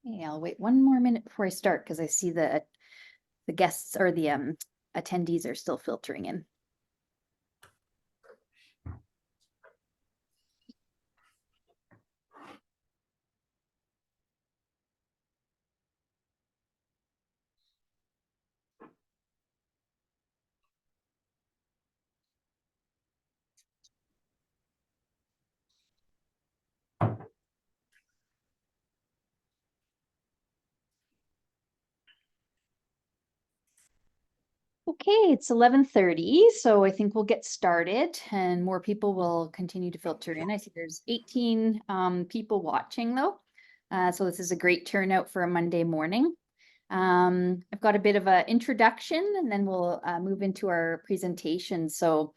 Okay, I'll wait one more minute before I start because I see the guests or the attendees are still filtering in. Okay, it's 11:30, so I think we'll get started and more people will continue to filter in. I see there's 18 people watching though. So this is a great turnout for a Monday morning. I've got a bit of an introduction and then we'll move into our presentation. So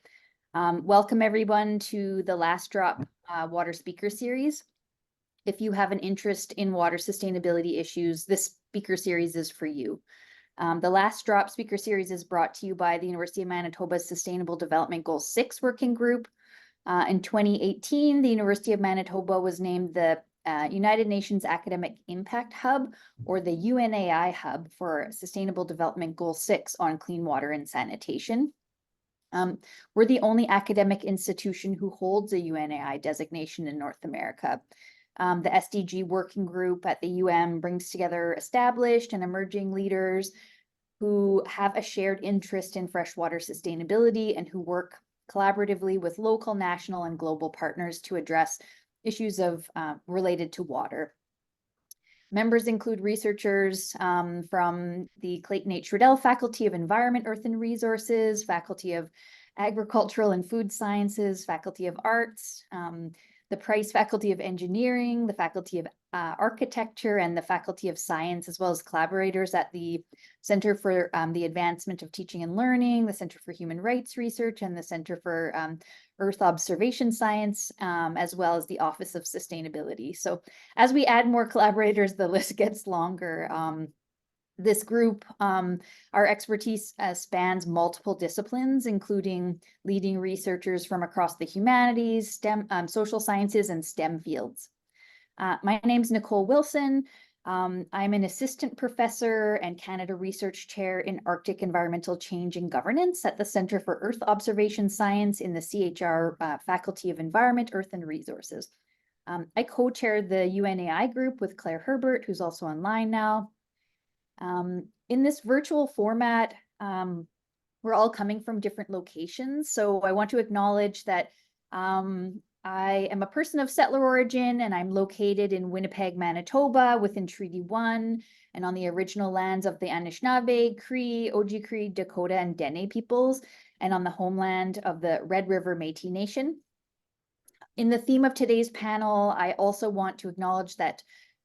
welcome everyone to the Last Drop Water Speaker Series. If you have an interest in water sustainability issues, this speaker series is for you. The Last Drop Speaker Series is brought to you by the University of Manitoba's Sustainable Development Goal 6 Working Group. In 2018, the University of Manitoba was named the United Nations Academic Impact Hub, or the UNAI Hub, for Sustainable Development Goal 6 on clean water and sanitation. We're the only academic institution who holds a UNAI designation in North America. The SDG working group at the UM brings together established and emerging leaders who have a shared interest in freshwater sustainability and who work collaboratively with local, national, and global partners to address issues related to water. Members include researchers from the Clayton H. Riddell Faculty of Environment, Earth and Resources, Faculty of Agricultural and Food Sciences, Faculty of Arts, the Price Faculty of Engineering, the Faculty of Architecture, and the Faculty of Science, as well as collaborators at the Center for the Advancement of Teaching and Learning, the Center for Human Rights Research, and the Center for Earth Observation Science, as well as the Office of Sustainability. So as we add more collaborators, the list gets longer. This group, our expertise spans multiple disciplines, including leading researchers from across the humanities, STEM, social sciences, and STEM fields. My name's Nicole Wilson. I'm an assistant professor and Canada Research Chair in Arctic Environmental Change and Governance at the Center for Earth Observation Science in the CHR Faculty of Environment, Earth and Resources. I co-chair the UNAI group with Claire Herbert, who's also online now. In this virtual format, we're all coming from different locations. So I want to acknowledge that I am a person of settler origin and I'm located in Winnipeg, Manitoba within Treaty 1 and on the original lands of the Anishinaabe, Cree, Oji-Cree, Dakota, and Dene peoples, and on the homeland of the Red River Métis Nation. In the theme of today's panel, I also want to acknowledge that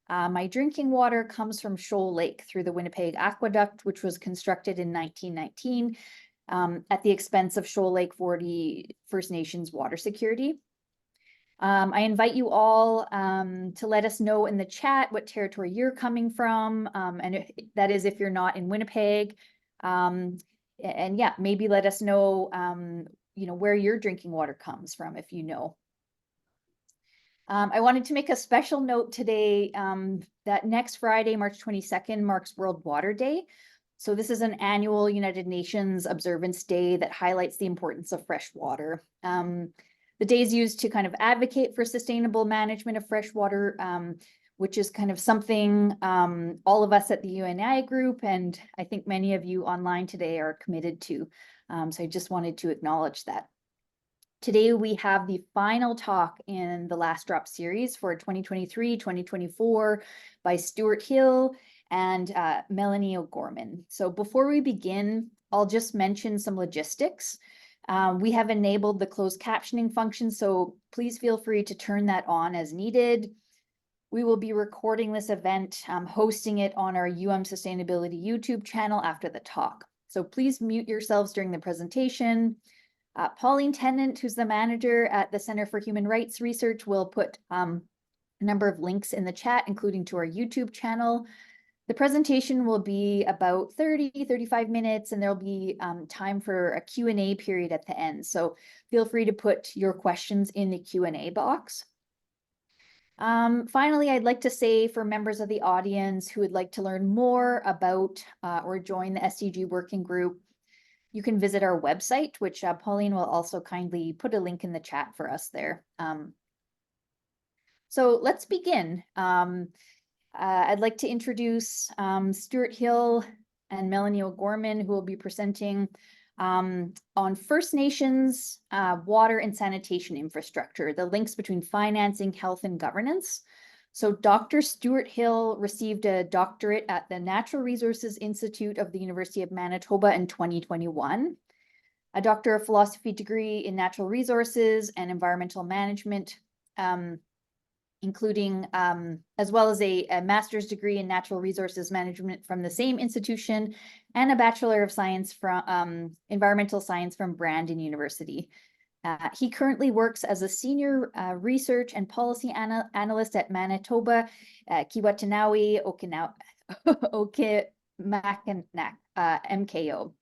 my drinking water comes from Shoal Lake through the Winnipeg Aqueduct, which was constructed in 1919 at the expense of Shoal Lake 40 First Nations water security. I invite you all to let us know in the chat what territory you're coming from, and that is if you're not in Winnipeg. And yeah, maybe let us know, where your drinking water comes from if you know. I wanted to make a special note today that next Friday, March 22nd, marks World Water Day. So this is an annual United Nations Observance Day that highlights the importance of fresh water. The day is used to kind of advocate for sustainable management of fresh water, which is kind of something all of us at the UNI group, and I think many of you online today are committed to. So I just wanted to acknowledge that. Today, we have the final talk in the Last Drop series for 2023-2024 by Stewart Hill and Melanie O'Gorman. So before we begin, I'll just mention some logistics. We have enabled the closed captioning function, so please feel free to turn that on as needed. We will be recording this event, hosting it on our Sustainability YouTube channel after the talk. So please mute yourselves during the presentation. Pauline Tennant, who's the manager at the Center for Human Rights Research, will put a number of links in the chat, including to our YouTube channel. The presentation will be about 30-35 minutes, and there'll be time for a Q&A period at the end. So feel free to put your questions in the Q&A box. Finally, I'd like to say for members of the audience who would like to learn more about or join the SDG working group, you can visit our website, which Pauline will also kindly put a link in the chat for us there. So let's begin. I'd like to introduce Stewart Hill and Melanie O'Gorman, who will be presenting on First Nations water and sanitation infrastructure, the links between financing, health, and governance. So Dr. Stewart Hill received a doctorate at the Natural Resources Institute of the University of Manitoba in 2021, a Doctor of Philosophy degree in Natural Resources and Environmental Management, including as well as a master's degree in natural resources management from the same institution, and a Bachelor of Science from environmental science from Brandon University. He currently works as a senior research and policy analyst at Manitoba Keewatinowi Okimakanak, MKO,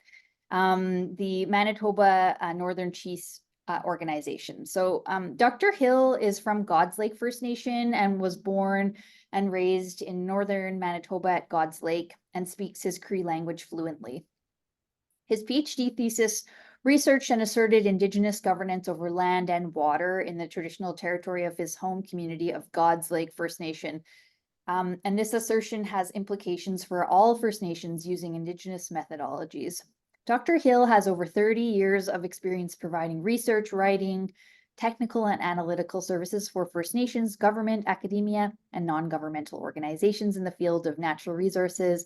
the Manitoba Northern Chiefs organization. So Dr. Hill is from God's Lake First Nation and was born and raised in northern Manitoba at God's Lake and speaks his Cree language fluently. His PhD thesis researched and asserted Indigenous governance over land and water in the traditional territory of his home community of God's Lake First Nation. And this assertion has implications for all First Nations using Indigenous methodologies. Dr. Hill has over 30 years of experience providing research, writing, technical and analytical services for First Nations, government, academia, and non-governmental organizations in the field of natural resources,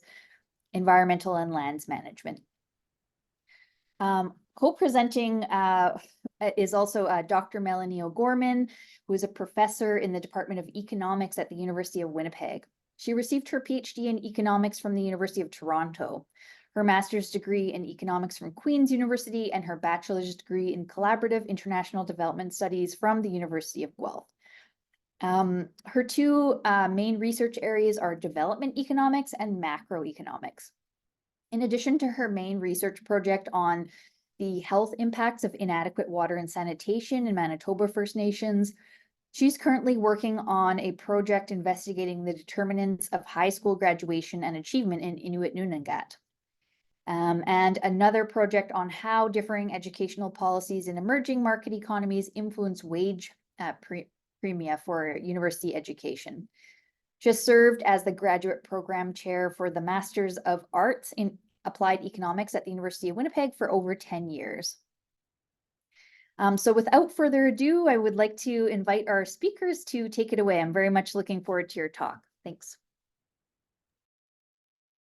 environmental, and lands management. Co-presenting is also Dr. Melanie O'Gorman, who is a professor in the Department of Economics at the University of Winnipeg. She received her PhD in economics from the University of Toronto, her master's degree in economics from Queen's University, and her bachelor's degree in collaborative international development studies from the University of Guelph. Her two main research areas are development economics and macroeconomics. In addition to her main research project on the health impacts of inadequate water and sanitation in Manitoba First Nations, she's currently working on a project investigating the determinants of high school graduation and achievement in Inuit Nunangat. And another project on how differing educational policies in emerging market economies influence wage premia for university education. She has served as the graduate program chair for the Masters of Arts in Applied Economics at the University of Winnipeg for over 10 years. So without further ado, I would like to invite our speakers to take it away. I'm very much looking forward to your talk. Thanks.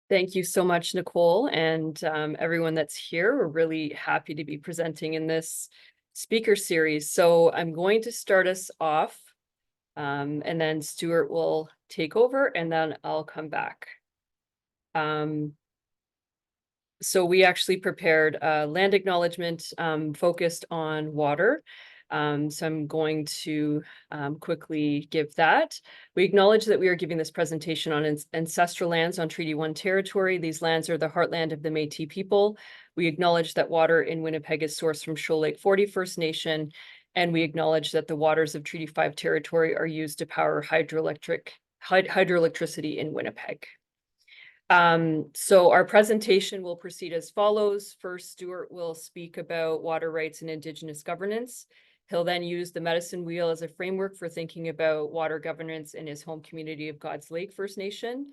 Thank you so much, Nicole, and everyone that's here. We're really happy to be presenting in this speaker series. So I'm going to start us off, and then Stewart will take over, and then I'll come back. So we actually prepared a land acknowledgement focused on water. So I'm going to quickly give that. We acknowledge that we are giving this presentation on ancestral lands on Treaty 1 territory. These lands are the heartland of the Métis people. We acknowledge that water in Winnipeg is sourced from Shoal Lake 40 First Nation, and we acknowledge that the waters of Treaty 5 territory are used to power hydroelectricity in Winnipeg. So our presentation will proceed as follows. First, Stewart will speak about water rights and Indigenous governance. He'll then use the medicine wheel as a framework for thinking about water governance in his home community of God's Lake First Nation.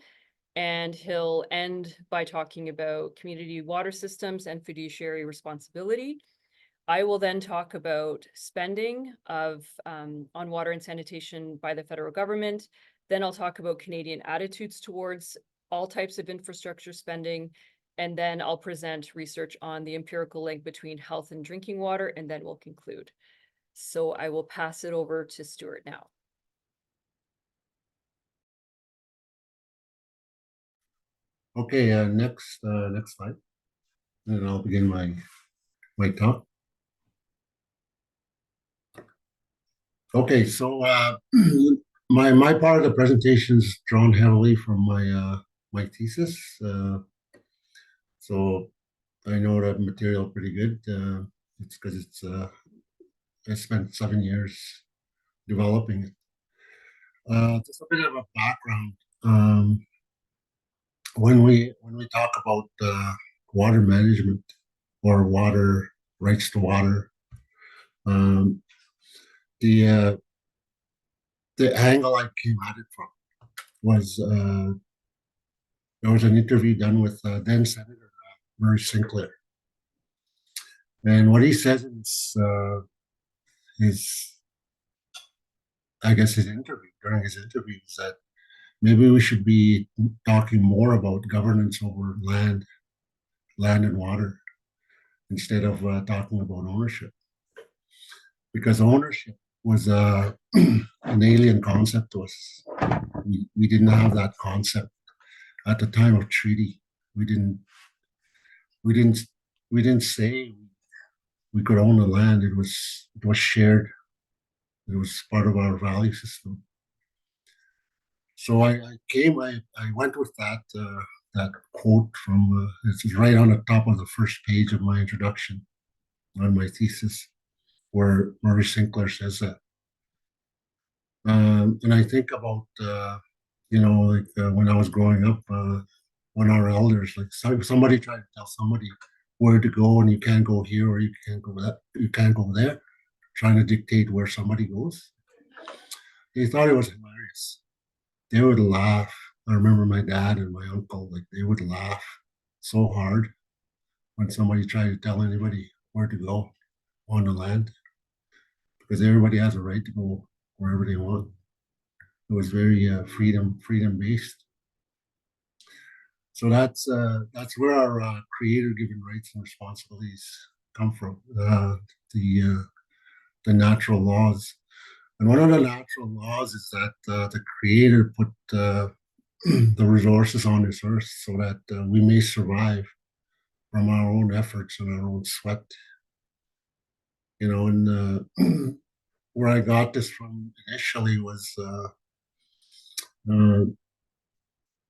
And he'll end by talking about community water systems and fiduciary responsibility. I will then talk about spending on water and sanitation by the federal government. Then I'll talk about Canadian attitudes towards all types of infrastructure spending. And then I'll present research on the empirical link between health and drinking water, and then we'll conclude. So I will pass it over to Stewart now. Okay, next slide. And I'll begin my talk. Okay, so my part of the presentation is drawn heavily from my thesis. So I know that material pretty good. It's because I spent 7 years developing it. Just a bit of a background. Um, when we talk about water management or water rights to water, um, the the angle I came at it from was there was an interview done with then Senator Murray Sinclair, and what he says in his I guess his interview during his interview is that maybe we should be talking more about governance over land and water instead of talking about ownership, because ownership was an alien concept to us. We didn't have that concept at the time of treaty. We didn't we didn't we didn't say we could own the land. It was shared. It was part of our value system. So I went with that quote from it's right on the top of the first page of my introduction on my thesis, where Murray Sinclair says that. And I think about like when I was growing up, when our elders, like somebody tried to tell somebody where to go, and you can't go here or you can't go that, you can't go there, trying to dictate where somebody goes. They thought it was hilarious. They would laugh. I remember my dad and my uncle, like they would laugh so hard when somebody tried to tell anybody where to go on the land, because everybody has a right to go wherever they want. It was very freedom based. So that's where our creator given rights and responsibilities come from. The the natural laws, and one of the natural laws is that the creator put the resources on this earth so that we may survive from our own efforts and our own sweat. And where I got this from initially was uh,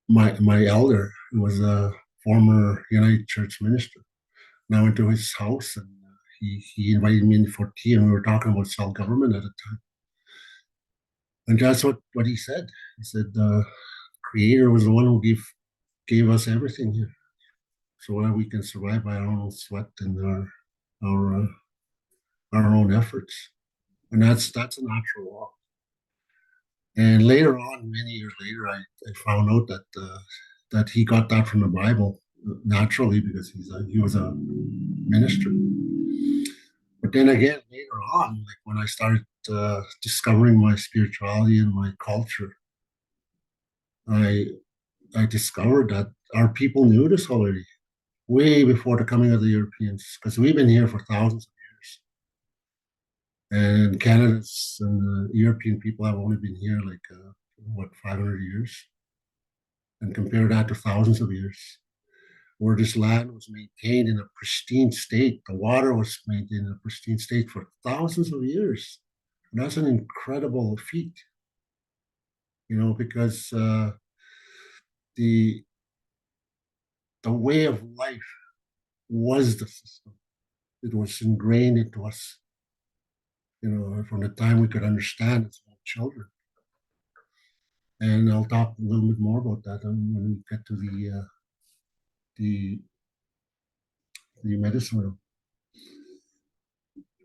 my elder, who was a former United Church minister. And I went to his house, and he invited me in for tea, and we were talking about self government at the time. And that's what he said. He said the Creator was the one who gave us everything here, so that we can survive by our own sweat and our uh, our own efforts. And that's a natural law. And later on, many years later, I found out that he got that from the Bible naturally, because he was a minister. But then again, later on, like when I started discovering my spirituality and my culture, I I discovered that our people knew this already, way before the coming of the Europeans, because we've been here for thousands of years. And Canada's and the European people have only been here like, 500 years. And compare that to thousands of years, where this land was maintained in a pristine state. The water was maintained in a pristine state for thousands of years. And that's an incredible feat, because the the way of life was the system. It was ingrained into us, from the time we could understand as small children. And I'll talk a little bit more about that when we get to the medicine wheel.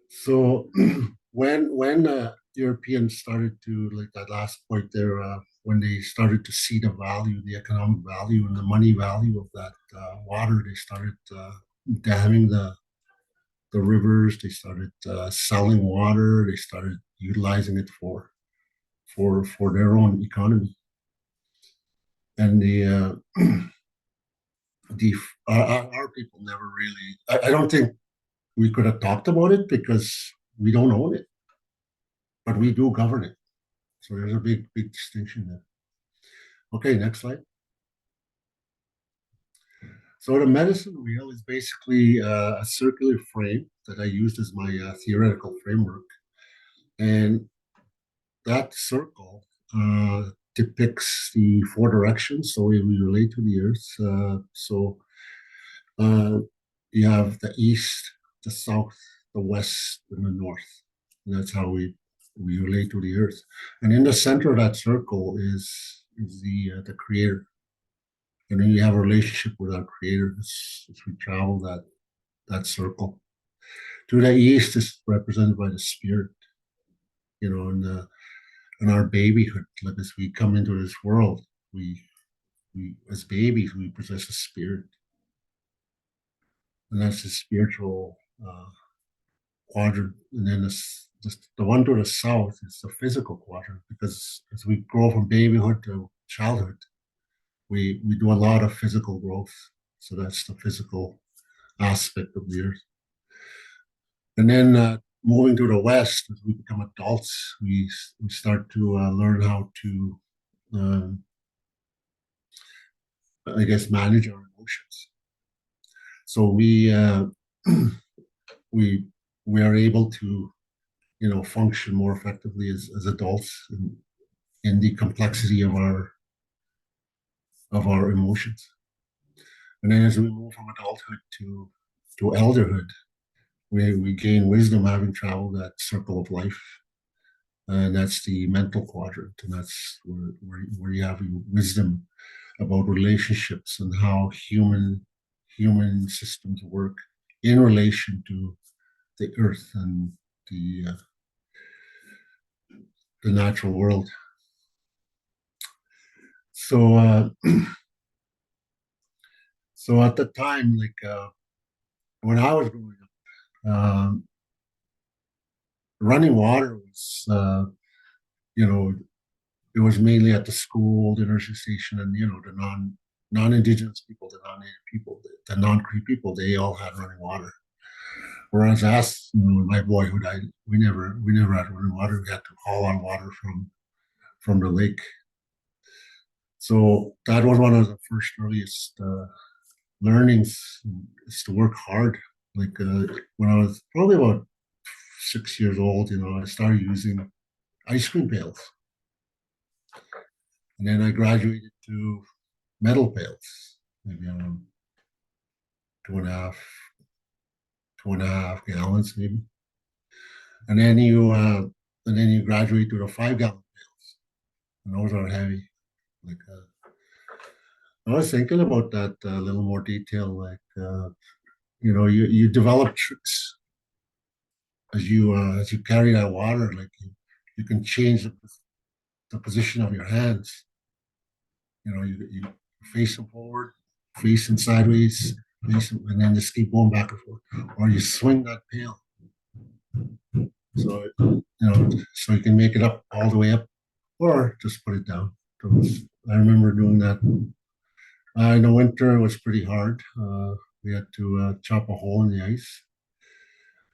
So when Europeans started to, like that last point there, when they started to see the value, the economic value and the money value of that water, they started damming the rivers. They started selling water. They started utilizing it for their own economy. And the our people never really. I don't think we could have talked about it because we don't own it, but we do govern it. So there's a big distinction there. Okay, next slide. So the medicine wheel is basically a circular frame that I used as my theoretical framework, and that circle depicts the four directions. So we relate to the Earth. So you have the east, the south, the west, and the north. And that's how we we relate to the earth. And in the center of that circle is the creator. And then you have a relationship with our creator as we travel that circle. To the east is represented by the spirit, in our babyhood. Like as we come into this world, we as babies we possess a spirit, and that's the spiritual quadrant. And then the one to the south is the physical quadrant, because as we grow from babyhood to childhood, we do a lot of physical growth. So that's the physical aspect of the earth. And then moving to the west, as we become adults, we start to learn how to, I guess, manage our emotions. So we are able to, function more effectively as adults in the complexity of our emotions. And then as we move from adulthood to elderhood, we gain wisdom having traveled that circle of life. And that's the mental quadrant. And that's where you have wisdom about relationships and how human systems work in relation to the earth and the natural world. So so at the time, when I was growing up, running water was, it was mainly at the school, the nursery station, and the non-Indigenous people, the non-Native people, the non-Cree people, they all had running water. Whereas us, in my boyhood, we never had running water. We had to haul on water from the lake. So that was one of the first earliest learnings, is to work hard. When I was probably about 6 years old, I started using ice cream pails. And then I graduated to metal pails, maybe two and a half gallons, maybe. And then you graduate to the 5-gallon pails, and those are heavy. I was thinking about that a little more detail. You develop tricks as you carry that water. You can change the position of your hands. You face them forward, face them sideways, face them, and then just keep going back and forth. Or you swing that pail. So so you can make it up all the way up, or just put it down. So I remember doing that. In the winter, it was pretty hard. We had to chop a hole in the ice.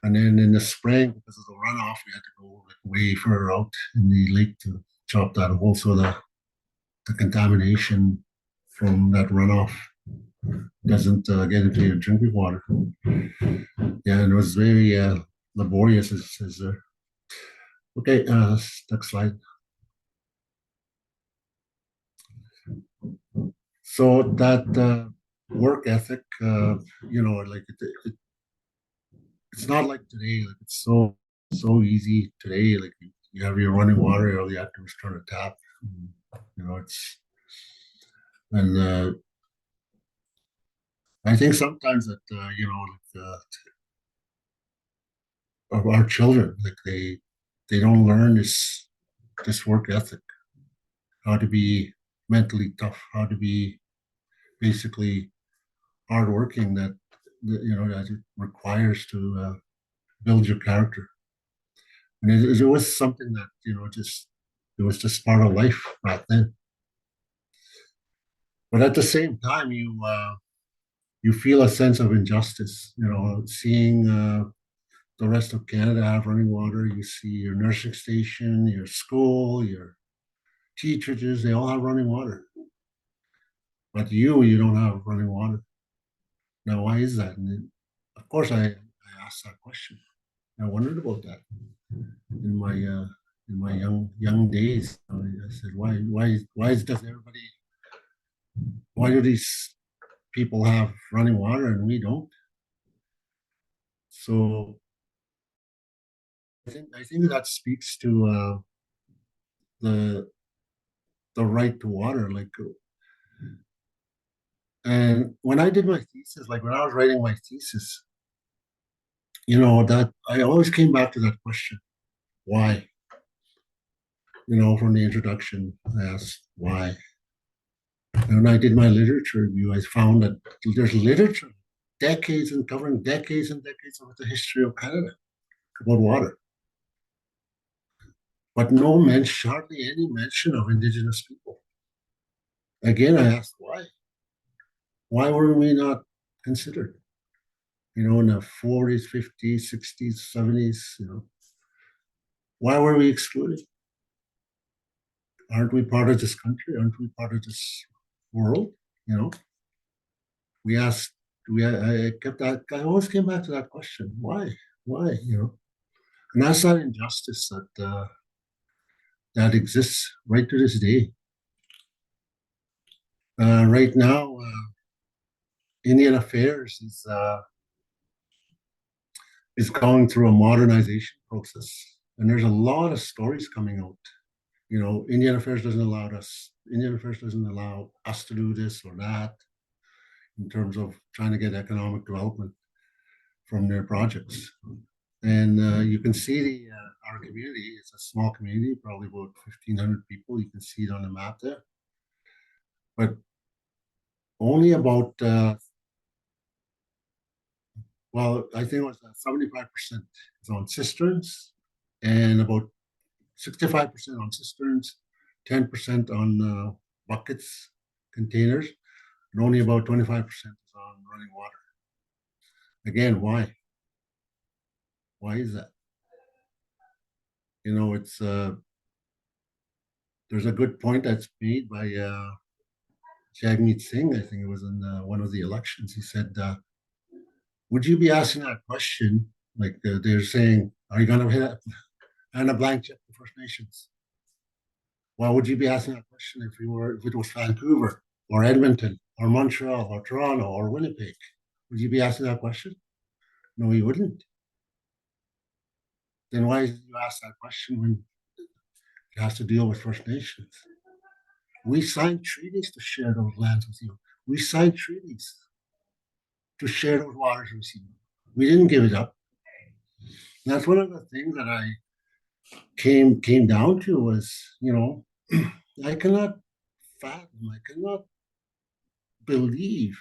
And then in the spring, because of the runoff, we had to go way further out in the lake to chop that hole, so the contamination from that runoff doesn't get into your drinking water. Yeah, and it was very laborious. Okay, next slide. So that work ethic, it's not like today. Like it's so easy today. Like you have your running water, all you have to do is turn a tap. It's and I think sometimes that of our children, they don't learn this work ethic, how to be mentally tough, how to be basically hardworking. That it requires to build your character. And it was something that it was just part of life back then. But at the same time, you feel a sense of injustice. Seeing the rest of Canada have running water. You see your nursing station, your school, your teachers, they all have running water. But you don't have running water. Now, why is that? And then, of course, I asked that question. I wondered about that in my young days. I said, does everybody? Why do these people have running water and we don't? So I think that speaks to the right to water. Like, and when I did my thesis, like when I was writing my thesis, that I always came back to that question, why? From the introduction, I asked why. And when I did my literature review, I found that there's literature, decades and covering decades and decades of the history of Canada about water. But no mention, hardly any mention of Indigenous people. Again, I asked why. Why were we not considered? In the 40s, 50s, 60s, 70s, why were we excluded? Aren't we part of this country? Aren't we part of this world? We asked, I kept that, I always came back to that question. Why? Why? And that's that injustice that exists right to this day. Right now, Indian Affairs is going through a modernization process, and there's a lot of stories coming out. Indian Affairs doesn't allow us. Indian Affairs doesn't allow us to do this or that in terms of trying to get economic development from their projects. And you can see our community. It's a small community, probably about 1,500 people. You can see it on the map there. But only about, I think it was 75% is on cisterns, and about 65% on cisterns, 10% on buckets, containers, and only about 25% is on running water. Again, why? Why is that? It's there's a good point that's made by Jagmeet Singh. I think it was in one of the elections. He said, "Would you be asking that question? Like they're saying, are you going to hit a blank check to First Nations? Why would you be asking that question if it was Vancouver or Edmonton or Montreal or Toronto or Winnipeg? Would you be asking that question? No, you wouldn't. Then why did you ask that question when it has to deal with First Nations? We signed treaties to share those lands with you. We signed treaties to share those waters with you. We didn't give it up. And that's one of the things that I came down to was, I cannot fathom, I cannot believe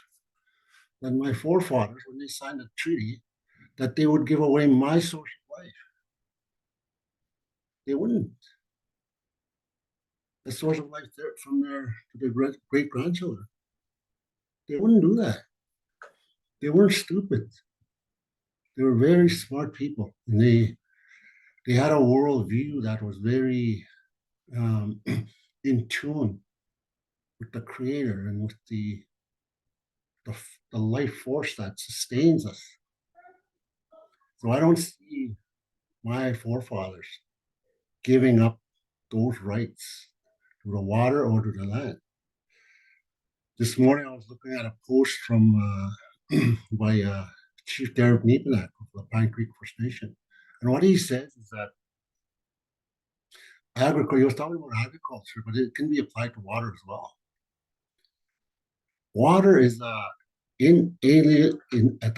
that my forefathers, when they signed a treaty, that they would give away my source of life. They wouldn't. The source of life there from their great grandchildren. They wouldn't do that. They weren't stupid. They were very smart people, and they had a worldview that was very in tune with the Creator and with the life force that sustains us. So I don't see my forefathers giving up those rights to the water or to the land. This morning I was looking at a post from by Chief Derek Nepanak of the Pine Creek First Nation. And what he says is that agriculture, he was talking about agriculture, but it can be applied to water as well. Water is the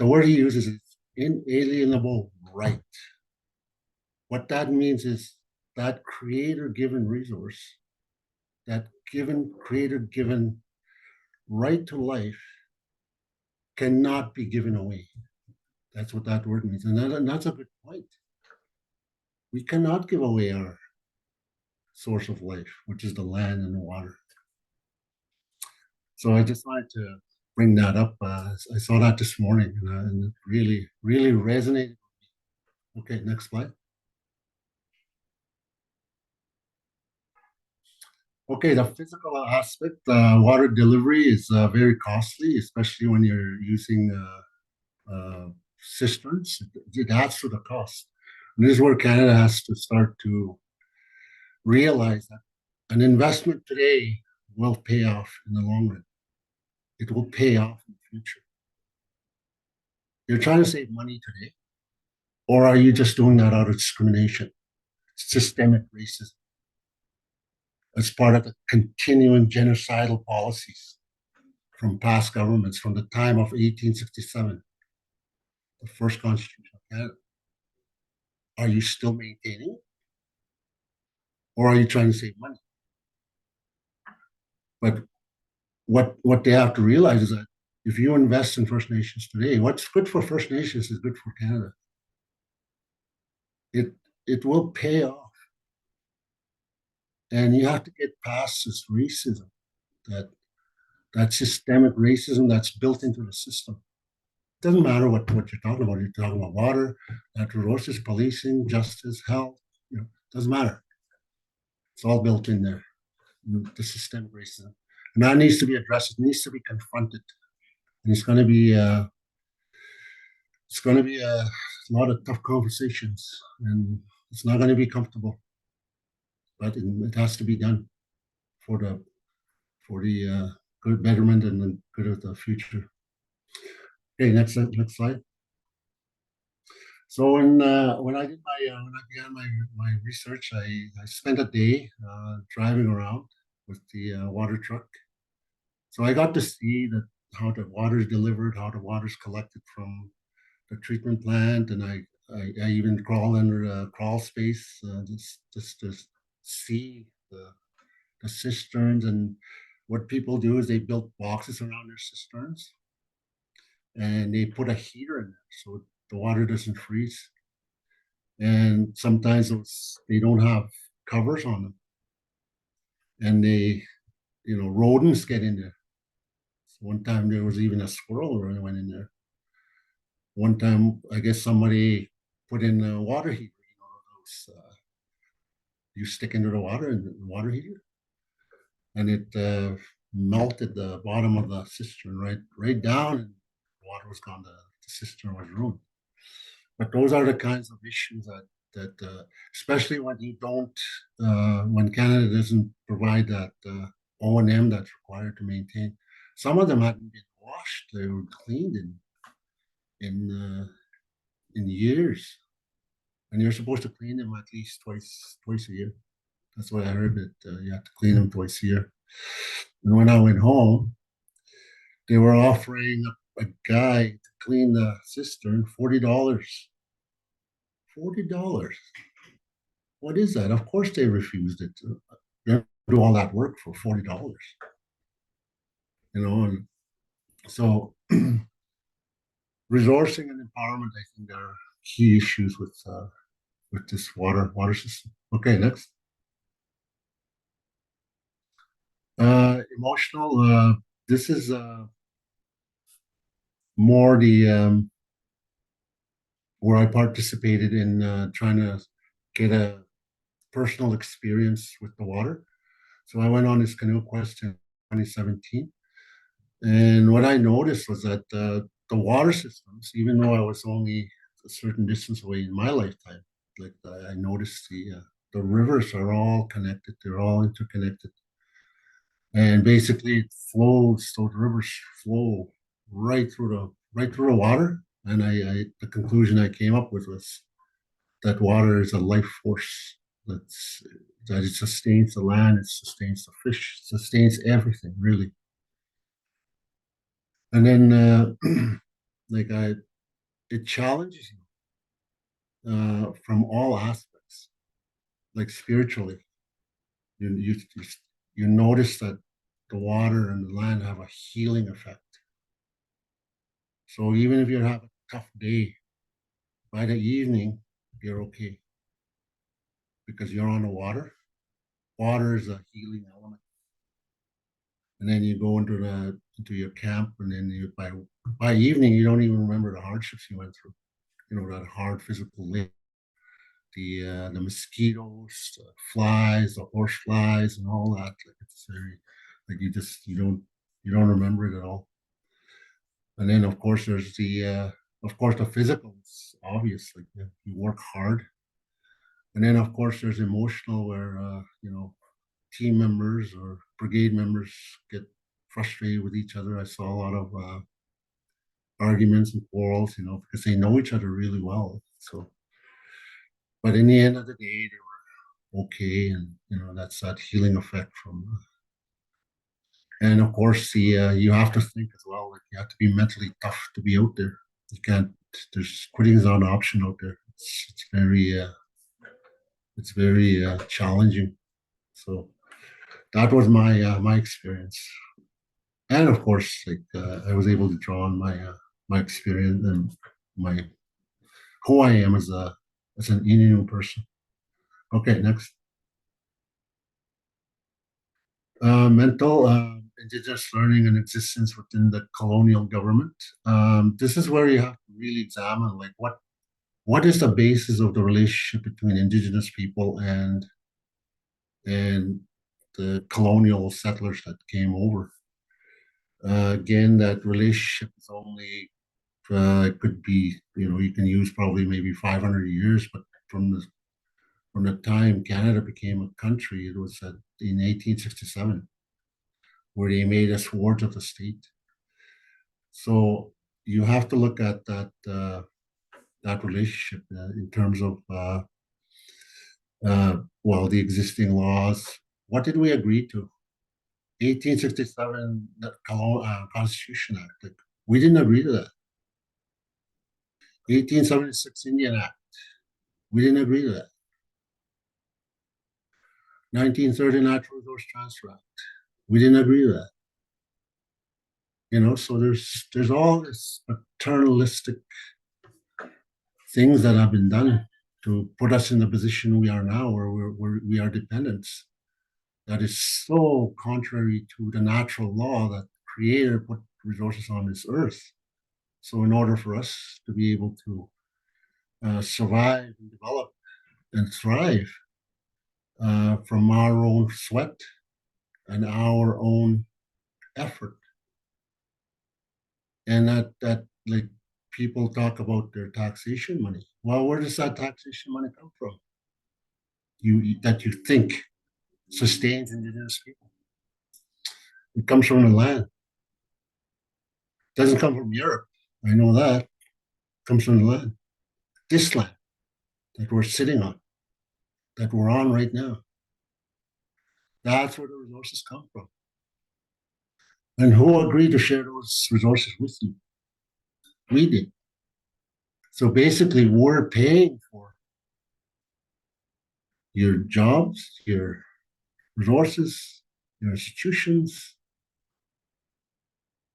word he uses is inalienable right. What that means is that creator-given resource, that creator-given right to life cannot be given away. That's what that word means. And that's a good point. We cannot give away our source of life, which is the land and the water. So I just wanted to bring that up. I saw that this morning, and it really, really resonated. Okay, next slide. Okay, the physical aspect, water delivery is very costly, especially when you're using cisterns. It adds to the cost. And this is where Canada has to start to realize that an investment today will pay off in the long run. It will pay off in the future. You're trying to save money today. Or are you just doing that out of discrimination? Systemic racism. As part of the continuing genocidal policies from past governments from the time of 1867, the first Constitution of Canada. Are you still maintaining it? Or are you trying to save money? But what they have to realize is that if you invest in First Nations today, what's good for First Nations is good for Canada. It will pay off. And you have to get past this racism, that systemic racism that's built into the system. It doesn't matter what you're talking about. You're talking about water, natural resources, policing, justice, health, doesn't matter. It's all built in there, the systemic racism. And that needs to be addressed. It needs to be confronted. And it's going to be a lot of tough conversations, and it's not going to be comfortable, but it has to be done for the good betterment and the good of the future. Okay, next slide. So when I began my research, I spent a day driving around with the water truck. So I got to see how the water is delivered, how the water is collected from the treatment plant, and I even crawl under the crawl space just to see the cisterns. And what people do is they build boxes around their cisterns, and they put a heater in there so the water doesn't freeze. And sometimes they don't have covers on them, and rodents get in there. So one time there was even a squirrel that went in there. One time, I guess somebody put in a water heater, you stick into the water and the water heater, and it melted the bottom of the cistern right down, and the water was gone. The cistern was ruined. But those are the kinds of issues that especially when when Canada doesn't provide that O&M that's required to maintain. Some of them hadn't been washed; they were cleaned in years, and you're supposed to clean them at least twice a year. That's what I heard, that you have to clean them twice a year. And when I went home, they were offering a guy to clean the cistern $40. $40. What is that? Of course they refused it. They do all that work for $40. And so resourcing and empowerment, I think, are key issues with this water system. Okay, next. Emotional. This is more where I participated in trying to get a personal experience with the water. So I went on this canoe quest in 2017, and what I noticed was that the water systems, even though I was only a certain distance away in my lifetime, like I noticed the rivers are all connected. They're all interconnected. And basically it flows, those rivers flow right through the water. And the conclusion I came up with was that water is a life force that it sustains the land, it sustains the fish, it sustains everything, really. And then it challenges you from all aspects, like spiritually. You notice that the water and the land have a healing effect. So even if you have a tough day, by the evening, you're okay. Because you're on the water. Water is a healing element. And then you go into your camp, and then by evening, you don't even remember the hardships you went through. That hard physical labor, the mosquitoes, the flies, the horse flies, and all that. Like it's very, like you don't remember it at all. And then of course there's the physicals, obviously. You work hard. And then of course there's emotional, where team members or brigade members get frustrated with each other. I saw a lot of arguments and quarrels, because they know each other really well. So but in the end of the day, they were okay, and that's that healing effect from. And of course, you have to think as well. Like you have to be mentally tough to be out there. You can't. There's quitting is not an option out there. It's very challenging. So that was my experience. And of course, like I was able to draw on my experience and my who I am as an Indian person. Okay, next. Mental Indigenous learning and existence within the colonial government. This is where you have to really examine like what is the basis of the relationship between Indigenous people and the colonial settlers that came over. Again, that relationship is only it could be you can use probably maybe 500 years, but from the time Canada became a country, it was in 1867 where they made us wards of the state. So you have to look at that relationship in terms of the existing laws. What did we agree to? 1867 Constitution Act. Like, we didn't agree to that. 1876 Indian Act. We didn't agree to that. 1930 Natural Resource Transfer Act. We didn't agree to that. So there's all this paternalistic things that have been done to put us in the position we are now, where we are dependents. That is so contrary to the natural law that the Creator put resources on this earth. So in order for us to be able to survive and develop and thrive from our own sweat and our own effort, and that like people talk about their taxation money. Well, where does that taxation money come from? That you think sustains Indigenous people. It comes from the land. It doesn't come from Europe. I know that. It comes from the land. This land that we're sitting on, that we're on right now. That's where the resources come from. And who agreed to share those resources with you? We did. So basically, we're paying for your jobs, your resources, your institutions,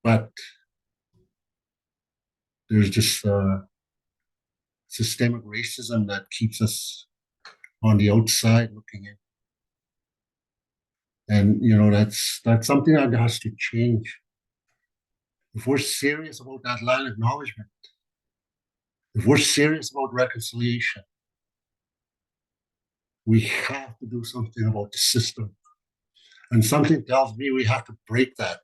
but there's just systemic racism that keeps us on the outside looking in. And that's something that has to change. If we're serious about that land acknowledgement, if we're serious about reconciliation, we have to do something about the system. And something tells me we have to break that.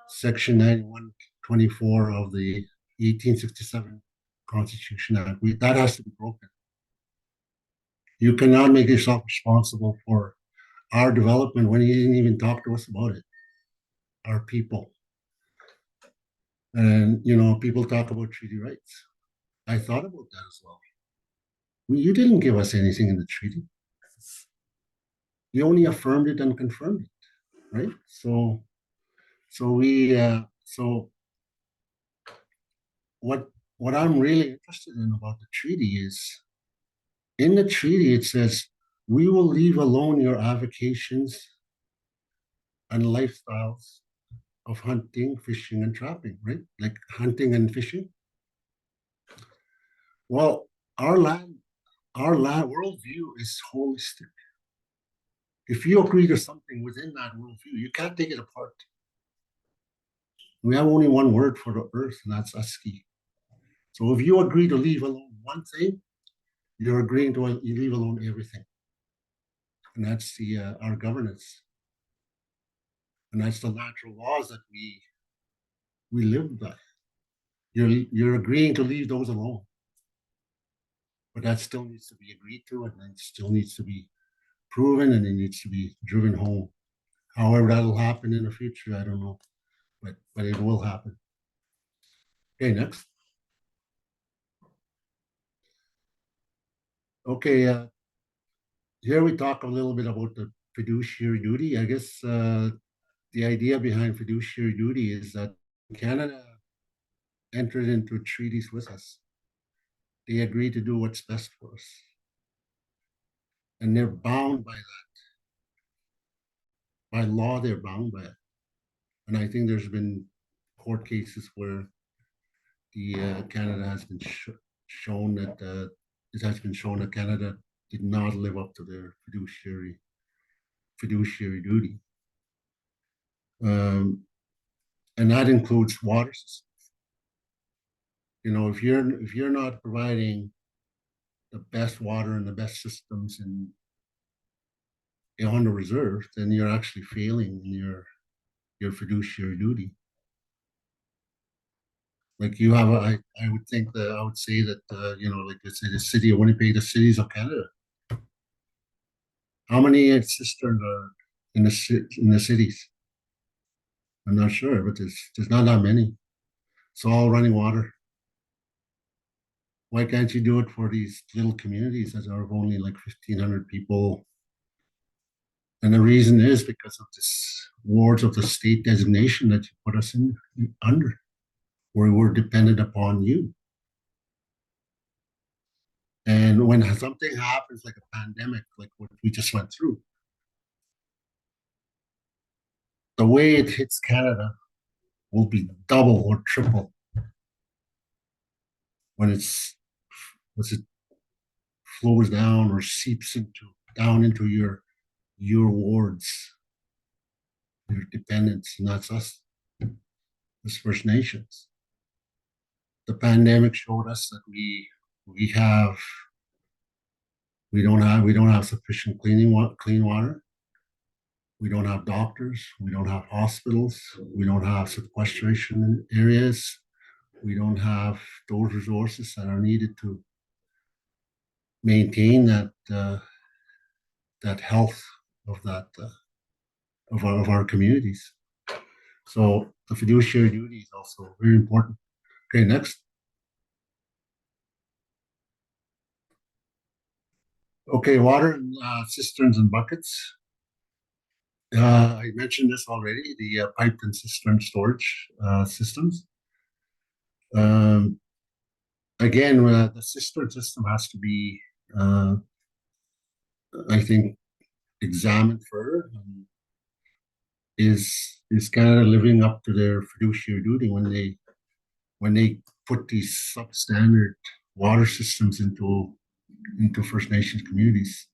Section 9124 of the 1867 Constitution Act. That has to be broken. You cannot make yourself responsible for our development when you didn't even talk to us about it. Our people. And, people talk about treaty rights. I thought about that as well. You didn't give us anything in the treaty. You only affirmed it and confirmed it, right? So what I'm really interested in about the treaty is, in the treaty it says, we will leave alone your avocations and lifestyles of hunting, fishing, and trapping, right? Like hunting and fishing. Well, our land worldview is holistic. If you agree to something within that worldview, you can't take it apart. We have only one word for the earth, and that's aski. So if you agree to leave alone one thing, you're agreeing to leave alone everything. And that's our governance. And that's the natural laws that we live by. You're agreeing to leave those alone. But that still needs to be agreed to, and it still needs to be proven, and it needs to be driven home. However, that'll happen in the future, I don't know. But it will happen. Okay, next. Okay, here we talk a little bit about the fiduciary duty. I guess the idea behind fiduciary duty is that Canada entered into treaties with us. They agree to do what's best for us. And they're bound by that. By law, they're bound by it. And I think there's been court cases where the Canada has been shown that it has been shown that Canada did not live up to their fiduciary duty. And that includes water systems. You know, if you're not providing the best water and the best systems on the reserve, then you're actually failing in your fiduciary duty. Like you have, I would think that I would say that you know, like let's say the city of Winnipeg, the cities of Canada. How many cisterns are in the cities? I'm not sure, but there's not that many. It's all running water. Why can't you do it for these little communities that are only like 1,500 people? And the reason is because of this wards of the state designation that you put us in under, where we're dependent upon you. And when something happens, like a pandemic, like what we just went through, the way it hits Canada will be double or triple when it flows down or seeps down into your wards, your dependents, and that's us, as First Nations. The pandemic showed us that we don't have sufficient clean water. We don't have doctors. We don't have hospitals. We don't have sequestration areas. We don't have those resources that are needed to maintain that health of our communities. So the fiduciary duty is also very important. Okay, next. Okay, water cisterns and buckets. I mentioned this already, the piped and cistern storage systems. Again, the cistern system has to be, I think, examined further. Is Canada living up to their fiduciary duty when they put these substandard water systems into First Nations communities?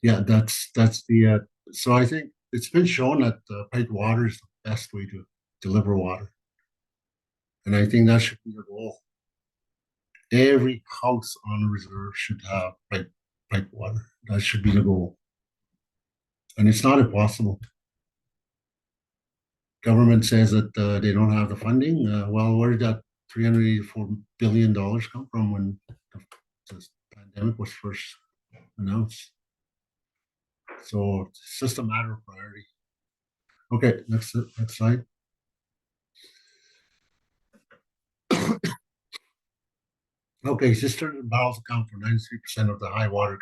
Yeah, that's the. So I think it's been shown that piped water is the best way to deliver water, and I think that should be the goal. Every house on a reserve should have pipe water. That should be the goal, and it's not impossible. Government says that they don't have the funding. Well, where did that $384 billion come from when the pandemic was first announced? So it's just a matter of priority. Okay, next slide. Okay, cisterns and barrels account for 93% of the high water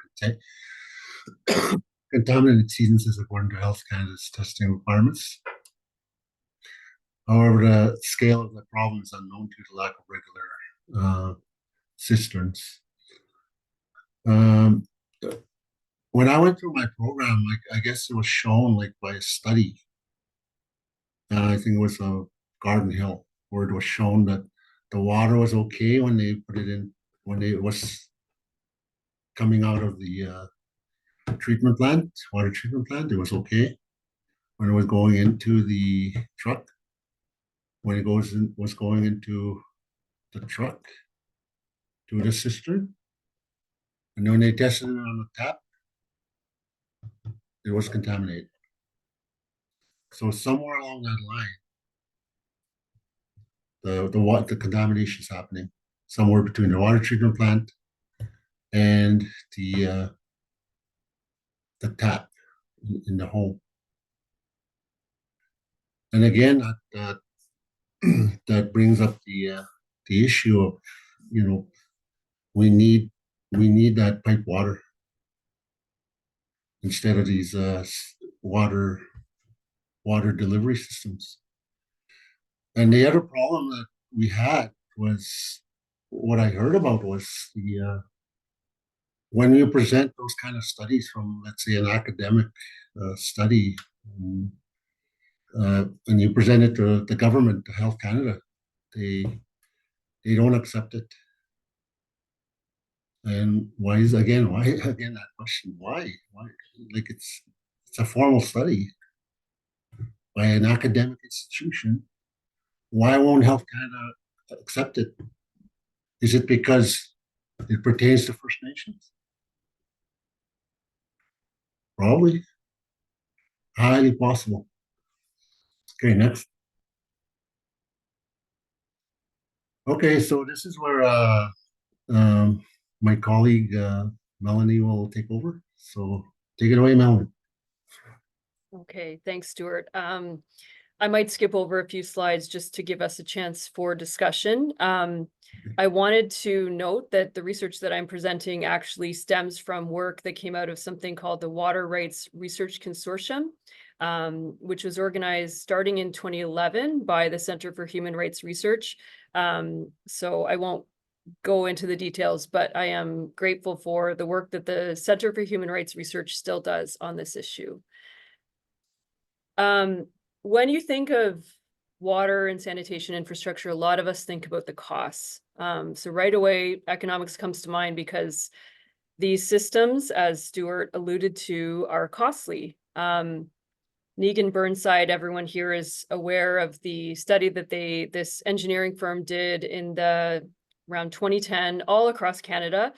contaminated seasons according to Health Canada's testing requirements. However, the scale of the problem is unknown due to lack of regular cisterns. When I went through my program, like I guess it was shown like by a study. I think it was Garden Hill, where it was shown that the water was okay when they put it in, when it was coming out of the treatment plant, water treatment plant, it was okay. When it was going into the truck, when it was going into the truck to the cistern, and when they tested it on the tap, it was contaminated. So somewhere along that line, the contamination is happening somewhere between the water treatment plant and the tap in the home. And again, that brings up the issue of, you know, we need that pipe water instead of these water delivery systems. And the other problem that we had was, what I heard about was the when you present those kind of studies from, let's say, an academic study, and you present it to the government, to Health Canada, they don't accept it. And why again that question? Why? Like it's a formal study by an academic institution. Why won't Health Canada accept it? Is it because it pertains to First Nations? Probably. Highly possible. Okay, next. Okay, so this is where my colleague Melanie will take over. So take it away, Melanie. Okay, thanks, Stewart. I might skip over a few slides just to give us a chance for discussion. I wanted to note that the research that I'm presenting actually stems from work that came out of something called the Water Rights Research Consortium, which was organized starting in 2011 by the Center for Human Rights Research. So I won't go into the details, but I am grateful for the work that the Center for Human Rights Research still does on this issue. When you think of water and sanitation infrastructure, a lot of us think about the costs. So right away, economics comes to mind because these systems, as Stewart alluded to, are costly. Negan Burnside, everyone here is aware of the study that this engineering firm did in around 2010, all across Canada.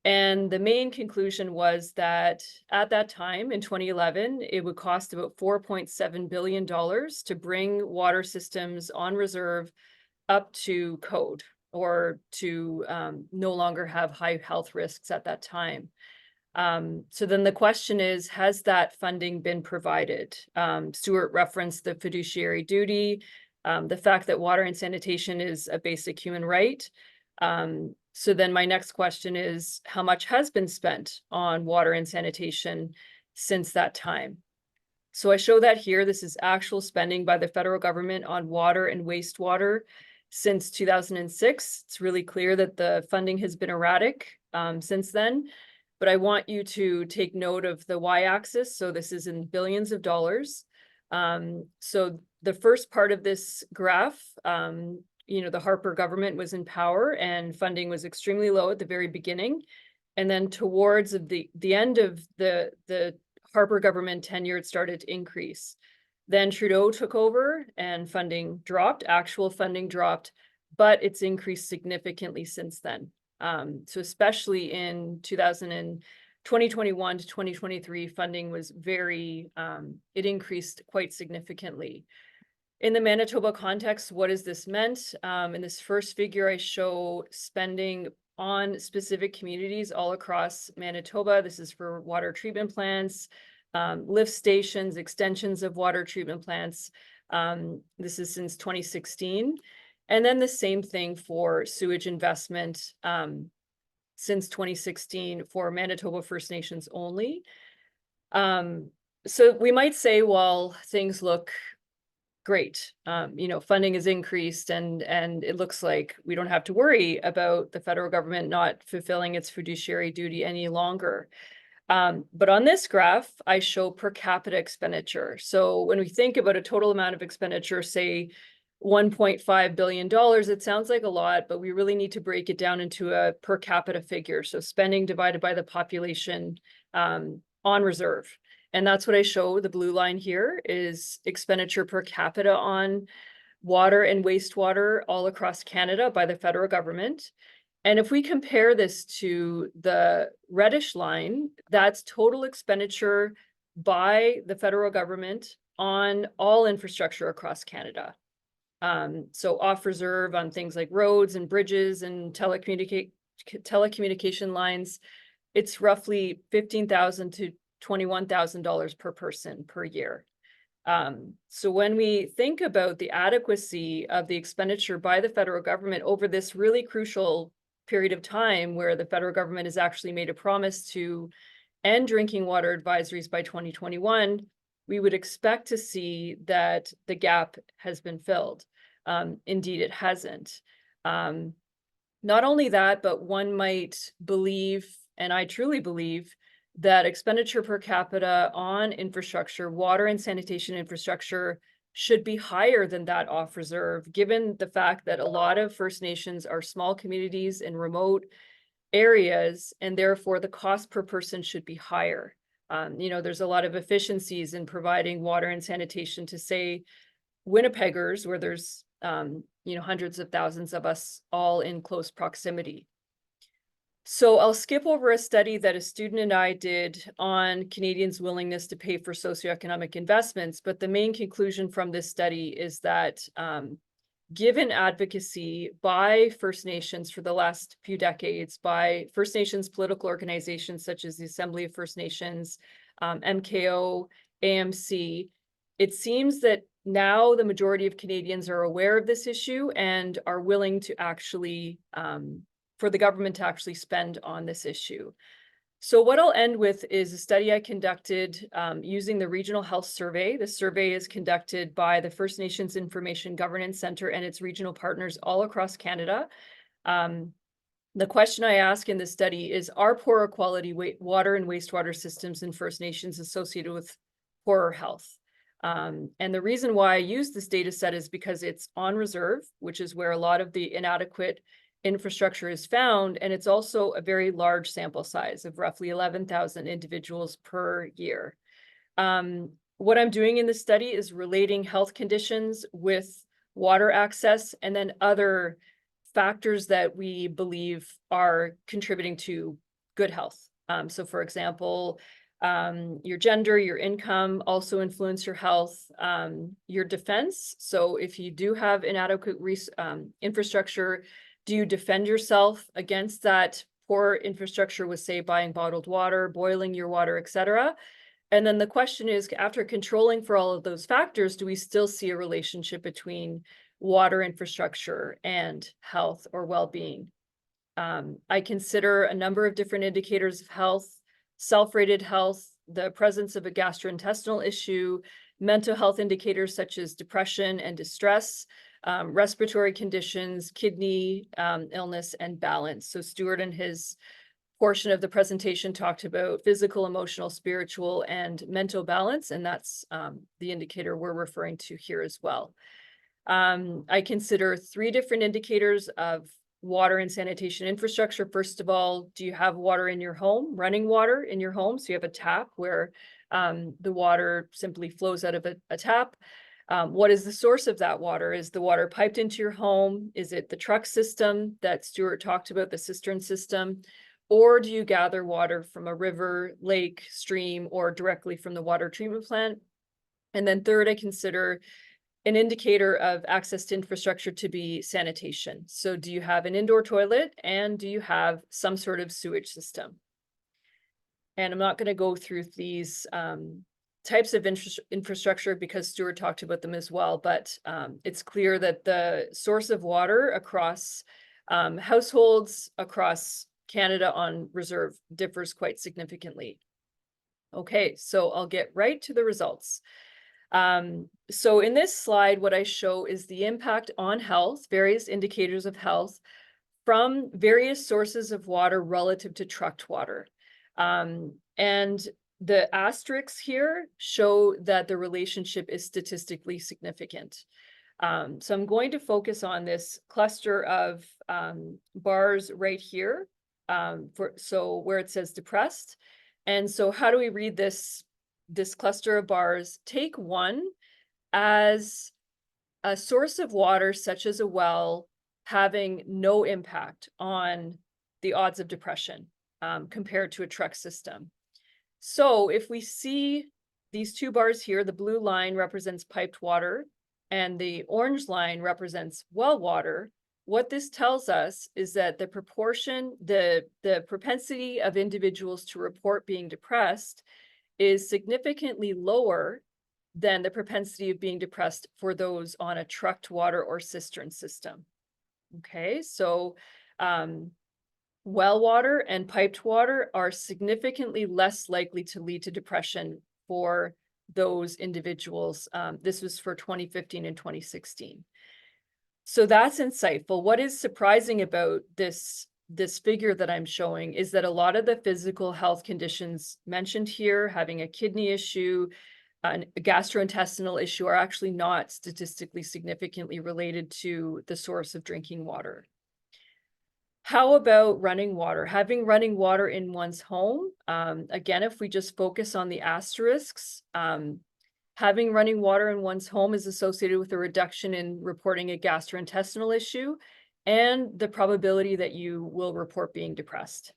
And the main conclusion was that at that time in 2011, it would cost about $4.7 billion to bring water systems on reserve up to code, or to no longer have high health risks at that time. So then the question is, has that funding been provided? Stewart referenced the fiduciary duty, the fact that water and sanitation is a basic human right. So then my next question is, how much has been spent on water and sanitation since that time? So I show that here. This is actual spending by the federal government on water and wastewater since 2006. It's really clear that the funding has been erratic since then, but I want you to take note of the y-axis. So this is in billions of dollars. So the first part of this graph, the Harper government was in power and funding was extremely low at the very beginning. And then towards the end of the Harper government tenure, it started to increase. Then Trudeau took over and funding dropped, actual funding dropped, but it's increased significantly since then. So especially in 2021 to 2023, funding was it increased quite significantly. In the Manitoba context, what has this meant? In this first figure, I show spending on specific communities all across Manitoba. This is for water treatment plants, lift stations, extensions of water treatment plants. This is since 2016. And then the same thing for sewage investment since 2016 for Manitoba First Nations only. So we might say, well, things look great. Funding is increased and it looks like we don't have to worry about the federal government not fulfilling its fiduciary duty any longer. But on this graph, I show per capita expenditure. So when we think about a total amount of expenditure, say $1.5 billion, it sounds like a lot, but we really need to break it down into a per capita figure. So spending divided by the population on reserve. And that's what I show. The blue line here is expenditure per capita on water and wastewater all across Canada by the federal government. And if we compare this to the reddish line, that's total expenditure by the federal government on all infrastructure across Canada. So off reserve on things like roads and bridges and telecommunication lines, it's roughly $15,000 to $21,000 per person per year. So when we think about the adequacy of the expenditure by the federal government over this really crucial period of time where the federal government has actually made a promise to end drinking water advisories by 2021, we would expect to see that the gap has been filled. Indeed, it hasn't. Not only that, but one might believe, and I truly believe, that expenditure per capita on infrastructure, water and sanitation infrastructure, should be higher than that off reserve, given the fact that a lot of First Nations are small communities in remote areas, and therefore the cost per person should be higher. There's a lot of efficiencies in providing water and sanitation to, say, Winnipeggers, where there's hundreds of thousands of us all in close proximity. So I'll skip over a study that a student and I did on Canadians' willingness to pay for socioeconomic investments, but the main conclusion from this study is that given advocacy by First Nations for the last few decades, by First Nations political organizations such as the Assembly of First Nations, MKO, AMC, it seems that now the majority of Canadians are aware of this issue and are willing to actually, for the government to actually spend on this issue. So what I'll end with is a study I conducted using the Regional Health Survey. The survey is conducted by the First Nations Information Governance Centre and its regional partners all across Canada. The question I ask in this study is, are poorer quality water and wastewater systems in First Nations associated with poorer health? And the reason why I use this data set is because it's on reserve, which is where a lot of the inadequate infrastructure is found, and it's also a very large sample size of roughly 11,000 individuals per year. What I'm doing in this study is relating health conditions with water access and then other factors that we believe are contributing to good health. So for example, your gender, your income also influence your health, your defense. So if you do have inadequate infrastructure, do you defend yourself against that poor infrastructure with, say, buying bottled water, boiling your water, etc.? And then the question is, after controlling for all of those factors, do we still see a relationship between water infrastructure and health or well-being? I consider a number of different indicators of health: self-rated health, the presence of a gastrointestinal issue, mental health indicators such as depression and distress, respiratory conditions, kidney illness, and balance. So Stewart in his portion of the presentation talked about physical, emotional, spiritual, and mental balance, and that's the indicator we're referring to here as well. I consider 3 different indicators of water and sanitation infrastructure. First of all, do you have water in your home, running water in your home? So you have a tap where the water simply flows out of a tap. What is the source of that water? Is the water piped into your home? Is it the truck system that Stewart talked about, the cistern system? Or do you gather water from a river, lake, stream, or directly from the water treatment plant? And then third, I consider an indicator of access to infrastructure to be sanitation. So do you have an indoor toilet, and do you have some sort of sewage system? And I'm not going to go through these types of infrastructure because Stewart talked about them as well, but it's clear that the source of water across households across Canada on reserve differs quite significantly. Okay, so I'll get right to the results. So in this slide, what I show is the impact on health, various indicators of health from various sources of water relative to trucked water. And the asterisks here show that the relationship is statistically significant. So I'm going to focus on this cluster of bars right here, where it says depressed. And so how do we read this cluster of bars? Take one as a source of water, such as a well, having no impact on the odds of depression compared to a truck system. So if we see these 2 bars here, the blue line represents piped water and the orange line represents well water, what this tells us is that the proportion, the propensity of individuals to report being depressed is significantly lower than the propensity of being depressed for those on a trucked water or cistern system. Okay, so well water and piped water are significantly less likely to lead to depression for those individuals. This was for 2015 and 2016. So that's insightful. What is surprising about this figure that I'm showing is that a lot of the physical health conditions mentioned here, having a kidney issue, a gastrointestinal issue, are actually not statistically significantly related to the source of drinking water. How about running water? Having running water in one's home, again, if we just focus on the asterisks, having running water in one's home is associated with a reduction in reporting a gastrointestinal issue and the probability that you will report being depressed.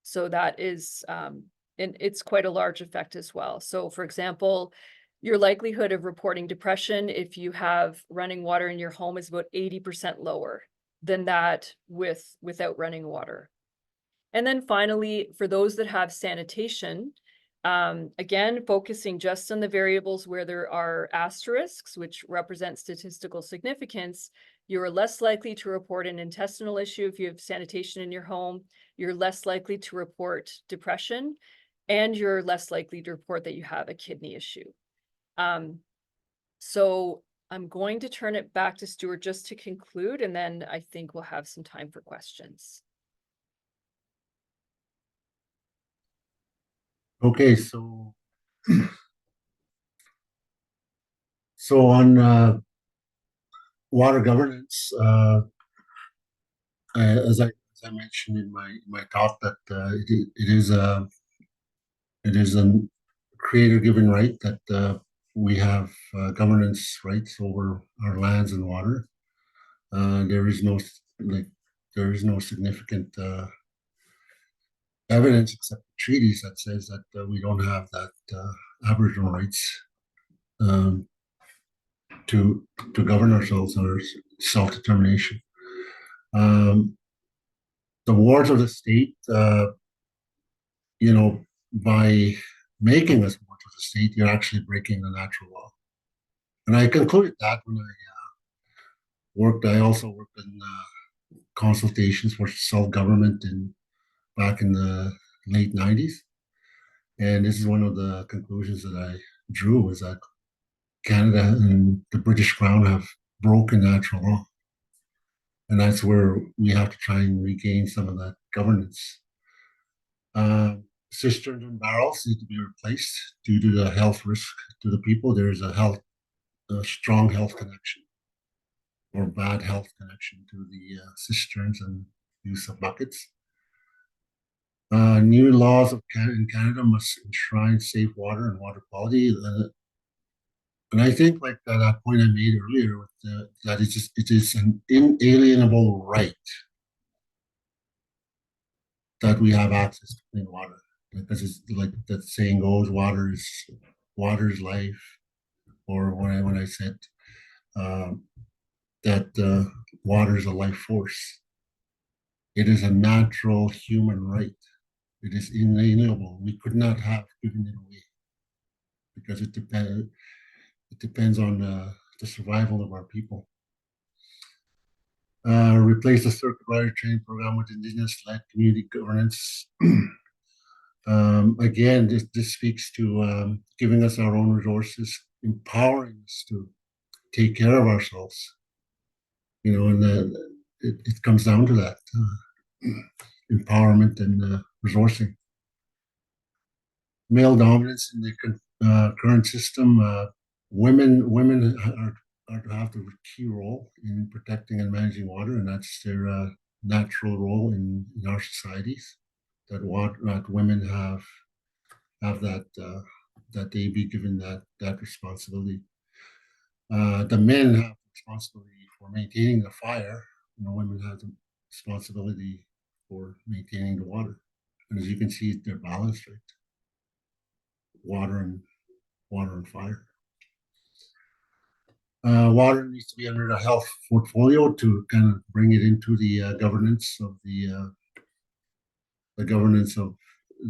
So that is, and it's quite a large effect as well. So for example, your likelihood of reporting depression if you have running water in your home is about 80% lower than that without running water. And then finally, for those that have sanitation, again, focusing just on the variables where there are asterisks, which represent statistical significance, you're less likely to report an intestinal issue if you have sanitation in your home, you're less likely to report depression, and you're less likely to report that you have a kidney issue. So I'm going to turn it back to Stewart just to conclude, and then I think we'll have some time for questions. Okay, so on water governance, as I mentioned in my talk, that it is a creator given right that we have governance rights over our lands and water. There is no significant evidence except treaties that says that we don't have that Aboriginal rights to govern ourselves or self-determination. The wards of the state, by making us wards of the state, you're actually breaking the natural law. And I concluded that when I also worked in consultations for self-government back in the late 90s. And this is one of the conclusions that I drew, is that Canada and the British Crown have broken natural law. And that's where we have to try and regain some of that governance. Cisterns and barrels need to be replaced due to the health risk to the people. There is a strong health connection or bad health connection to the cisterns and use of buckets. New laws in Canada must enshrine safe water and water quality. And I think, like that point I made earlier, that it is an inalienable right that we have access to clean water. Because it's like that saying goes, water is life. Or when I said that water is a life force, it is a natural human right. It is inalienable. We could not have given it away because it depends on the survival of our people. Replace the circuit rider training program with Indigenous-led community governance. Again, this speaks to giving us our own resources, empowering us to take care of ourselves. And it comes down to that empowerment and resourcing. Male dominance in the current system. Women are to have the key role in protecting and managing water, and that's their natural role in our societies. That women have that they be given that responsibility. The men have responsibility for maintaining the fire, and the women have the responsibility for maintaining the water. And as you can see, they're balanced, right? Water and fire. Water needs to be under the health portfolio to kind of bring it into the governance of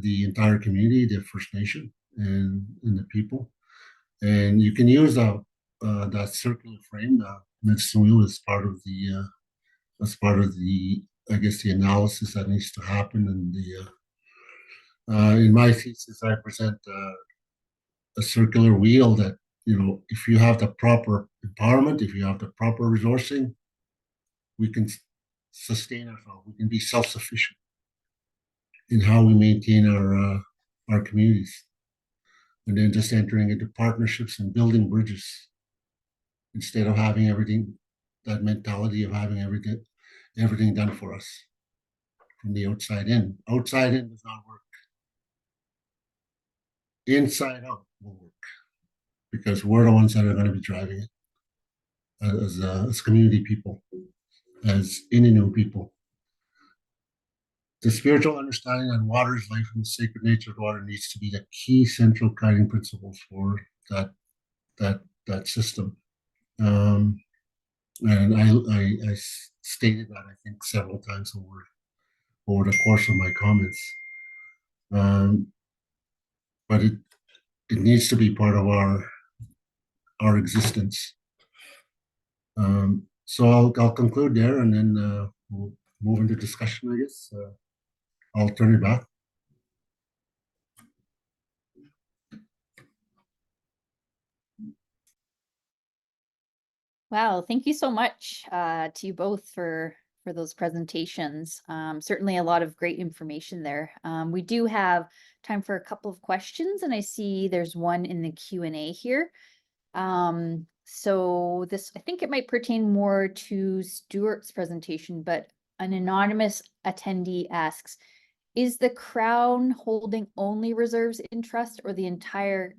the entire community, the First Nation and the people. And you can use that circular frame. The medicine wheel as part of the I guess, the analysis that needs to happen. And in my thesis, I present a circular wheel that, if you have the proper empowerment, if you have the proper resourcing, we can sustain ourselves. We can be self-sufficient in how we maintain our communities, and then just entering into partnerships and building bridges instead of having that mentality of having everything done for us from the outside in. Outside in does not work. Inside out will work, because we're the ones that are going to be driving it as community people, as Innu people. The spiritual understanding that water is life and the sacred nature of water needs to be the key central guiding principles for that system. And I stated that, I think, several times over the course of my comments. But it needs to be part of our existence. So I'll conclude there, and then we'll move into discussion, I guess. I'll turn it back. Wow, thank you so much to you both for those presentations. Certainly a lot of great information there. We do have time for a couple of questions, and I see there's one in the Q&A here. So this, I think it might pertain more to Stewart's presentation, but an anonymous attendee asks, is the Crown holding only reserves in trust, or the entire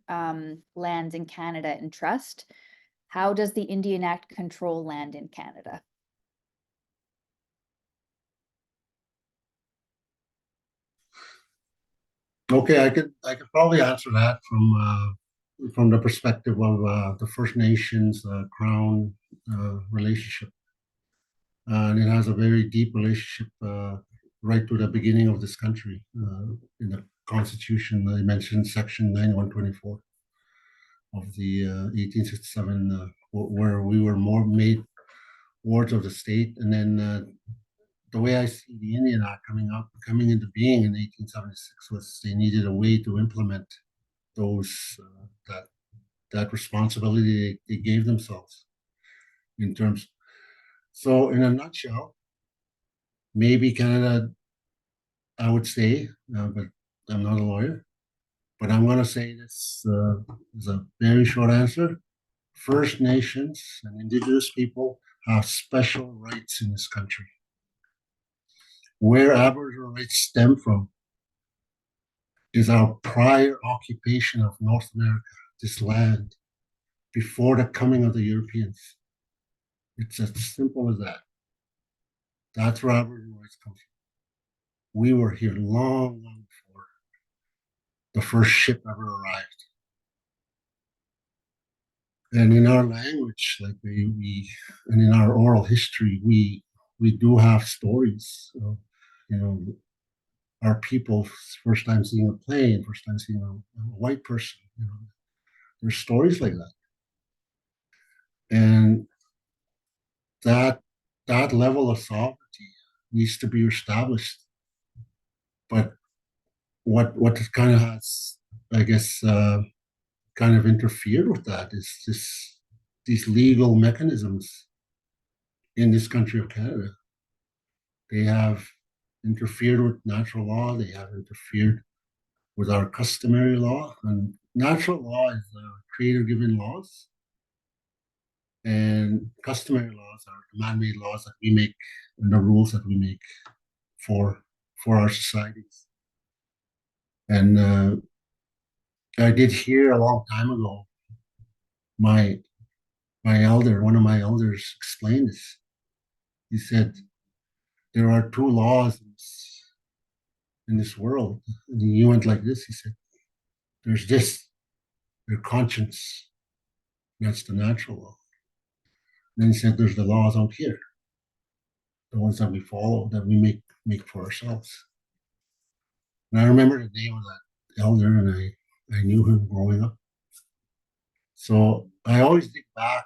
lands in Canada in trust? How does the Indian Act control land in Canada? Okay, I could probably answer that from the perspective of the First Nations Crown relationship, and it has a very deep relationship right to the beginning of this country. In the Constitution, I mentioned Section 9124 of the 1867, where we were more made wards of the state, and then the way I see the Indian Act coming into being in 1876 was they needed a way to implement those that responsibility they gave themselves in terms. So in a nutshell, maybe Canada, I would say, but I'm not a lawyer, but I'm going to say this is a very short answer. First Nations and Indigenous people have special rights in this country. Where Aboriginal rights stem from is our prior occupation of North America, this land, before the coming of the Europeans. It's as simple as that. That's where Aboriginal rights come from. We were here long, long before the first ship ever arrived. And in our language, like and in our oral history, we do have stories of, our people first time seeing a plane, first time seeing a white person. There's stories like that, and that level of sovereignty needs to be established. But what kind of has, I guess, kind of interfered with that is these legal mechanisms in this country of Canada. They have interfered with natural law. They have interfered with our customary law. And natural law is creator-given laws, and customary laws are man-made laws that we make, and the rules that we make for our societies. And I did hear a long time ago my elder, one of my elders, explain this. He said, there are two laws in this world. And he went like this. He said, there's your conscience. That's the natural law. And then he said, there's the laws out here, the ones that we follow, that we make for ourselves. And I remember the name of that elder, and I knew him growing up. So I always think back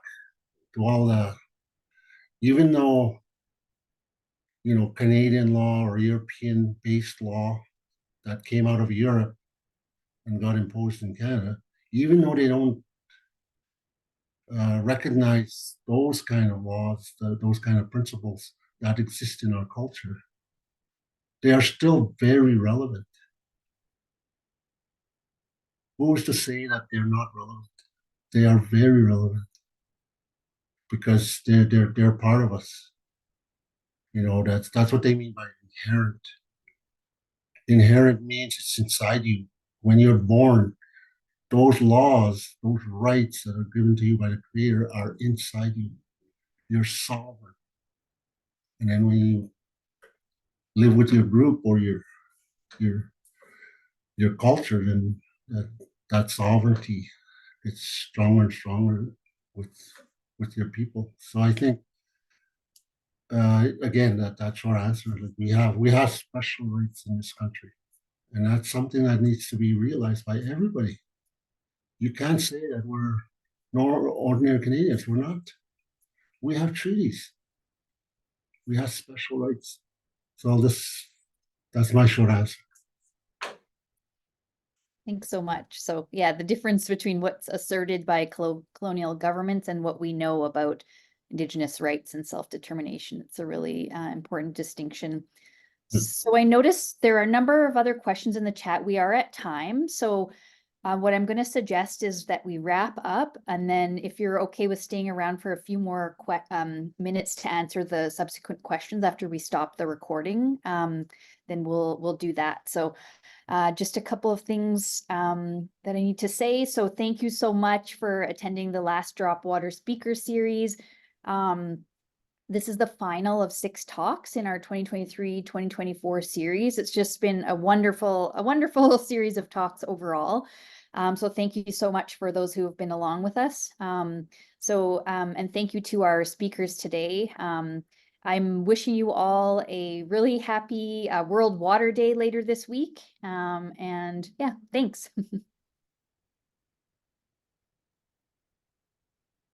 to all even though Canadian law or European-based law that came out of Europe and got imposed in Canada, even though they don't recognize those kind of laws, those kind of principles that exist in our culture, they are still very relevant. Who's to say that they're not relevant? They are very relevant because they're part of us. That's what they mean by inherent. Inherent means it's inside you. When you're born, those laws, those rights that are given to you by the Creator are inside you. You're sovereign. And then when you live with your group or your culture, then that sovereignty gets stronger and stronger with your people. So I think again, that short answer, like we have special rights in this country, and that's something that needs to be realized by everybody. You can't say that we're nor ordinary Canadians. We're not. We have treaties. We have special rights. So that's my short answer. Thanks so much. So yeah, the difference between what's asserted by colonial governments and what we know about Indigenous rights and self-determination. It's a really important distinction. So I noticed there are a number of other questions in the chat. We are at time. So what I'm going to suggest is that we wrap up, and then if you're okay with staying around for a few more minutes to answer the subsequent questions after we stop the recording, then we'll do that. So just a couple of things that I need to say. So thank you so much for attending the Last Drop Water speaker series. This is the final of 6 talks in our 2023-2024 series. It's just been a wonderful series of talks overall. So thank you so much for those who have been along with us. And thank you to our speakers today. I'm wishing you all a really happy World Water Day later this week. And yeah, thanks.